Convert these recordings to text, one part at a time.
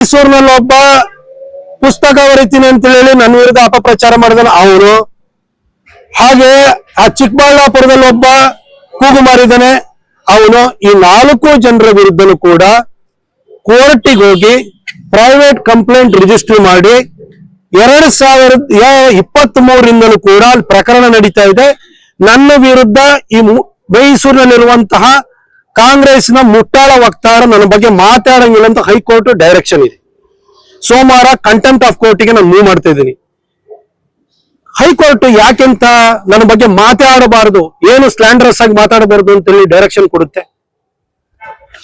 ಮೈಸೂರಿನಲ್ಲಿ ಒಬ್ಬ ಪುಸ್ತಕ ಬರೀತೀನಿ ಅಂತ ಹೇಳಿ ನನ್ನ ವಿರುದ್ಧ ಅಪಪ್ರಚಾರ ಮಾಡಿದನು ಅವನು. ಹಾಗೆ ಆ ಚಿಕ್ಕಬಳ್ಳಾಪುರದಲ್ಲಿ ಒಬ್ಬ ಕೂಗು ಮಾರಿದಾನೆ ಅವನು. ಈ 4 ಜನರ ವಿರುದ್ಧನೂ ಕೂಡ ಕೋರ್ಟಿಗೆ ಹೋಗಿ ಪ್ರೈವೇಟ್ ಕಂಪ್ಲೇಂಟ್ ರಿಜಿಸ್ಟರ್ ಮಾಡಿ 2023ರಿಂದಲೂ ಕೂಡ ಪ್ರಕರಣ ನಡೀತಾ ಇದೆ. ನನ್ನ ವಿರುದ್ಧ ಈ ಮೈಸೂರಿನಲ್ಲಿರುವಂತಹ ಕಾಂಗ್ರೆಸ್ನ ಮುಟ್ಟಾಳ ವಕ್ತಾರ ನನ್ನ ಬಗ್ಗೆ ಮಾತಾಡಂಗಿಲ್ಲ ಅಂತ ಹೈಕೋರ್ಟ್ ಡೈರೆಕ್ಷನ್ ಇದೆ. ಸೋಮವಾರ ಕಂಟೆಂಪ್ಟ್ ಆಫ್ ಕೋರ್ಟಿಗೆ ನಾನು ಮೂವ್ ಮಾಡ್ತಾ ಇದ್ದೀನಿ. ಹೈಕೋರ್ಟ್ ಯಾಕೆಂತ ನನ್ನ ಬಗ್ಗೆ ಮಾತಾಡಬಾರದು, ಏನು ಸ್ಲ್ಯಾಂಡರಸ್ ಆಗಿ ಮಾತಾಡಬಾರದು ಅಂತ ಹೇಳಿ ಡೈರೆಕ್ಷನ್ ಕೊಡುತ್ತೆ.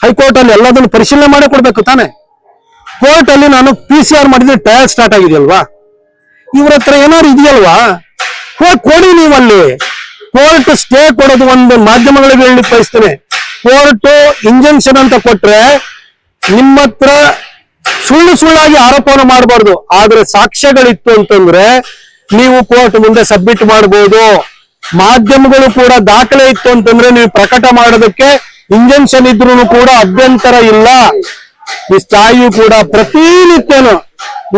ಹೈಕೋರ್ಟ್ ಅಲ್ಲಿ ಎಲ್ಲದನ್ನು ಪರಿಶೀಲನೆ ಮಾಡೇ ಕೊಡ್ಬೇಕು ತಾನೆ. ಕೋರ್ಟ್ ಅಲ್ಲಿ ನಾನು PCR ಮಾಡಿದ್ರೆ ಟ್ರಯಲ್ ಸ್ಟಾರ್ಟ್ ಆಗಿದೆಯಲ್ವಾ, ಇವ್ರ ಹತ್ರ ಏನಾದ್ರು ಇದೆಯಲ್ವಾ, ಹೋಗಿ ಕೊಡಿ ನೀವಲ್ಲಿ. ಕೋರ್ಟ್ ಸ್ಟೇ ಕೊಡೋದು ಒಂದು ಮಾಧ್ಯಮಗಳಿಗೆ ಹೇಳಿ ಬಯಸ್ತೇನೆ. ಕೋರ್ಟ್ ಇಂಜೆಕ್ಷನ್ ಅಂತ ಕೊಟ್ರೆ ನಿಮ್ಮ ಹತ್ರ ಸುಳ್ಳಾಗಿ ಆರೋಪವನ್ನು ಮಾಡಬಾರ್ದು. ಆದ್ರೆ ಸಾಕ್ಷ್ಯಗಳಿತ್ತು ಅಂತಂದ್ರೆ ನೀವು ಕೋರ್ಟ್ ಮುಂದೆ ಸಬ್ಮಿಟ್ ಮಾಡಬಹುದು. ಮಾಧ್ಯಮಗಳು ಕೂಡ ದಾಖಲೆ ಇತ್ತು ಅಂತಂದ್ರೆ ನೀವು ಪ್ರಕಟ ಮಾಡೋದಕ್ಕೆ ಇಂಜೆಕ್ಷನ್ ಇದ್ರೂ ಕೂಡ ಅಭ್ಯಂತರ ಇಲ್ಲ. ಈ ಸ್ಥಾಯಿಯು ಕೂಡ ಪ್ರತಿನಿತ್ಯನು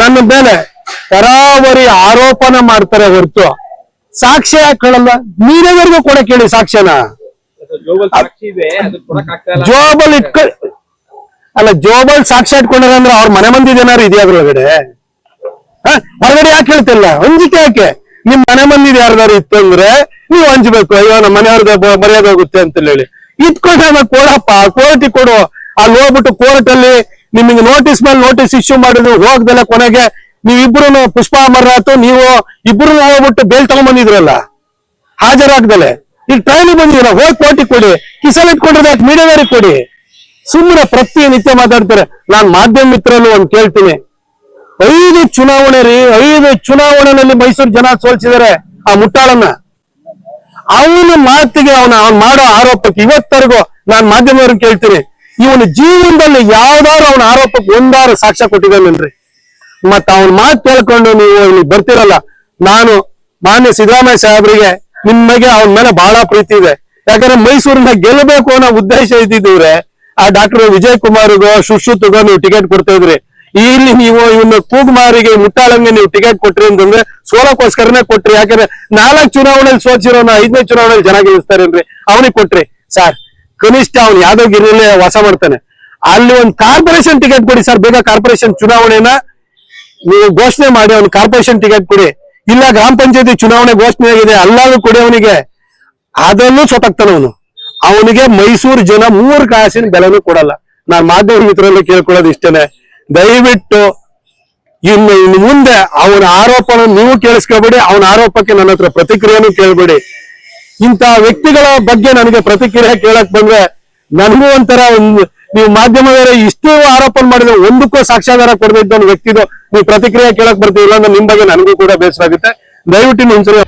ನನ್ನ ಮೇಲೆ ತರಾವರಿ ಆರೋಪನ ಮಾಡ್ತಾರೆ ಹೊರತು ಸಾಕ್ಷ್ಯ ಹಾಕೊಳ್ಳಲ್ಲ. ಮೀಡಿಯಾದವರೆಗೂ ಕೂಡ ಕೇಳಿ ಸಾಕ್ಷ್ಯನ. ಜೋಬಲ್ ಅಲ್ಲ, ಜೋಬಲ್ ಸಾಕ್ಷ್ಯ ಇಟ್ಕೊಂಡ್ರೆ ಅಂದ್ರೆ ಅವ್ರ ಮನೆ ಮಂದಿದ್ ಏನಾರು ಇದೆಯಾ ಅದ್ರೊಳಗಡೆ? ಹೊರಗಡೆ ಯಾಕೆ ಹೇಳ್ತಿಲ್ಲ? ಹಂಜಿಕೆ ಯಾಕೆ? ನಿಮ್ ಮನೆ ಮಂದಿದ್ ಯಾರ್ದಾರು ಇತ್ತು ಅಂದ್ರೆ ನೀವು ಹಂಚ್ಬೇಕು. ಅಯ್ಯೋ ನಮ್ಮ ಮನೆಯವ್ರದ್ದು ಮರ್ಯಾದೆ ಹೋಗುತ್ತೆ ಅಂತ ಹೇಳಿ ಇಟ್ಕೊಂಡ್ರೆ ಕೊಡಪ್ಪ, ಕೋರ್ಟಿಗೆ ಕೊಡು. ಅಲ್ಲಿ ಹೋಗ್ಬಿಟ್ಟು ಕೋರ್ಟ್ ಅಲ್ಲಿ ನಿಮಗೆ ನೋಟಿಸ್ ಮೇಲೆ ನೋಟಿಸ್ ಇಶ್ಯೂ ಮಾಡಿದ್ರು, ಹೋಗ್ದಲ್ಲ ಕೊನೆಗೆ ನೀವಿಬ್ರು ಪುಷ್ಪ ಅಮರ್ನಾಥ್ ನೀವು ಇಬ್ರು ಹೋಗ್ಬಿಟ್ಟು ಬೇಲ್ ತಗೊಂಡ್ಬಂದಿದ್ರಲ್ಲ ಹಾಜರಾಗ್ದಲೆ. ಈಗ ಟ್ರೈನಿಗೆ ಬಂದಿದ್ದೀರ, ಹೋಗಿ ಕೋರ್ಟಿಗೆ ಕೊಡಿ. ಕಿಸಲ್ ಇಟ್ಕೊಂಡ್ರೆ ಮೀಡಿಯಾದವ್ರಿಗೆ ಕೊಡಿ. ಸುಮ್ಮನೆ ಪ್ರತಿನಿತ್ಯ ಮಾತಾಡ್ತಾರೆ. ನಾನ್ ಮಾಧ್ಯಮ ಮಿತ್ರರು ಒಂದು ಕೇಳ್ತೀನಿ, 5 ಚುನಾವಣೆ ರೀ, 5 ಚುನಾವಣೆಯಲ್ಲಿ ಮೈಸೂರು ಜನ ಸೋಲ್ಸಿದ್ದಾರೆ ಆ ಮುಟ್ಟಾಳನ್ನ. ಅವನ ಮಾತಿಗೆ ಅವನ ಮಾಡೋ ಆರೋಪಕ್ಕೆ ಇವತ್ತರೆಗೂ ನಾನ್ ಮಾಧ್ಯಮದವ್ರನ್ನ ಕೇಳ್ತೀನಿ, ಇವನು ಜೀವನದಲ್ಲಿ ಯಾವ್ದಾದ್ರು ಅವನ ಆರೋಪಕ್ಕೆ ಒಂದಾರು ಸಾಕ್ಷ್ಯ ಕೊಟ್ಟಿದ್ದಾನೇನ್ರಿ? ಮತ್ತ ಅವನ ಮಾತು ಕೇಳ್ಕೊಂಡು ನೀವು ಇಲ್ಲಿ ಬರ್ತಿರಲ್ಲ. ನಾನು ಮಾನ್ಯ ಸಿದ್ದರಾಮಯ್ಯ ಸಾಹೇಬ್ರಿಗೆ ನಿಮಗೆ ಅವನ ಮೇಲೆ ಬಹಳ ಪ್ರೀತಿ ಇದೆ. ಯಾಕಂದ್ರೆ ಮೈಸೂರಿನ ಗೆಲ್ಲಬೇಕು ಅನ್ನೋ ಉದ್ದೇಶ ಇದ್ದಿದ್ರೆ ಆ ಡಾಕ್ಟರ್ ವಿಜಯ್ ಕುಮಾರ್ಗೋ ಸುಶ್ರುತ್ಗೋ ನೀವು ಟಿಕೆಟ್ ಕೊಡ್ತಾ ಇದ್ರಿ. ಇಲ್ಲಿ ನೀವು ಇವನ್ನ ಕೂಗ್ಮಾರಿಗೆ ಮುಟ್ಟಾಳಂಗೆ ನೀವು ಟಿಕೆಟ್ ಕೊಟ್ರಿ ಅಂತಂದ್ರೆ ಸೋಲಕ್ಕೋಸ್ಕರನೇ ಕೊಟ್ರಿ. ಯಾಕಂದ್ರೆ 4 ಚುನಾವಣೆಯಲ್ಲಿ ಸೋಚಿರೋನ 5ನೇ ಚುನಾವಣೆಯಲ್ಲಿ ಜನ ಗೆಲ್ಲಿಸ್ತಾರೇನ್ರಿ? ಅವನಿಗೆ ಕೊಟ್ರಿ ಸರ್. ಕನಿಷ್ಠ ಅವ್ನು ಯಾದಗಿರಿಯಲ್ಲೇ ವಾಸ ಮಾಡ್ತಾನೆ, ಅಲ್ಲಿ ಒಂದು ಕಾರ್ಪೊರೇಷನ್ ಟಿಕೆಟ್ ಕೊಡಿ ಸರ್. ಬೇಗ ಕಾರ್ಪೊರೇಷನ್ ಚುನಾವಣೆನ ನೀವು ಘೋಷಣೆ ಮಾಡಿ ಅವ್ನು ಕಾರ್ಪೊರೇಷನ್ ಟಿಕೆಟ್ ಕೊಡಿ. ಇಲ್ಲ ಗ್ರಾಮ ಪಂಚಾಯತಿ ಚುನಾವಣೆ ಘೋಷಣೆ ಆಗಿದೆ, ಅಲ್ಲಾದ್ರೂ ಕೊಡಿ ಅವನಿಗೆ. ಅದನ್ನು ಸೋತಾಗ್ತಾನೆ ಅವನು. ಅವನಿಗೆ ಮೈಸೂರು ಜನ 3 ಕಾಸಿನ ಬೆಲೆನೂ ಕೊಡಲ್ಲ. ನಾನ್ ಮಾಧ್ಯಮ ಮಿತ್ರರಲ್ಲಿ ಕೇಳ್ಕೊಳ್ಳೋದು ಇಷ್ಟೇನೆ, ದಯವಿಟ್ಟು ಇನ್ನು ಮುಂದೆ ಅವನ ಆರೋಪನ ನೀವು ಕೇಳಿಸ್ಕೋಬೇಡಿ, ಅವನ ಆರೋಪಕ್ಕೆ ನನ್ನ ಹತ್ರ ಪ್ರತಿಕ್ರಿಯೆನೂ ಕೇಳಬೇಡಿ. ಇಂಥ ವ್ಯಕ್ತಿಗಳ ಬಗ್ಗೆ ನನಗೆ ಪ್ರತಿಕ್ರಿಯೆ ಕೇಳಕ್ ಬಂದ್ರೆ ನನಗೂ ಒಂಥರ ನೀವು ಮಾಧ್ಯಮದವರೇ ಇಷ್ಟು ಆರೋಪ ಮಾಡಿದ್ರೆ ಒಂದಕ್ಕೂ ಸಾಕ್ಷ್ಯಾಧಾರ ಕೊಡದೇ ಇದ್ದ ಒಂದು ವ್ಯಕ್ತಿದು ನೀವು ಪ್ರತಿಕ್ರಿಯೆ ಕೇಳಕ್ ಬರ್ತೀವಿ. ಇಲ್ಲ ಅಂದ್ರೆ ನಿಮ್ ಬಗ್ಗೆ ನನಗೂ ಕೂಡ ಬೇಸರ ಆಗುತ್ತೆ. ದಯವಿಟ್ಟು ಒಂದ್ಸರಿ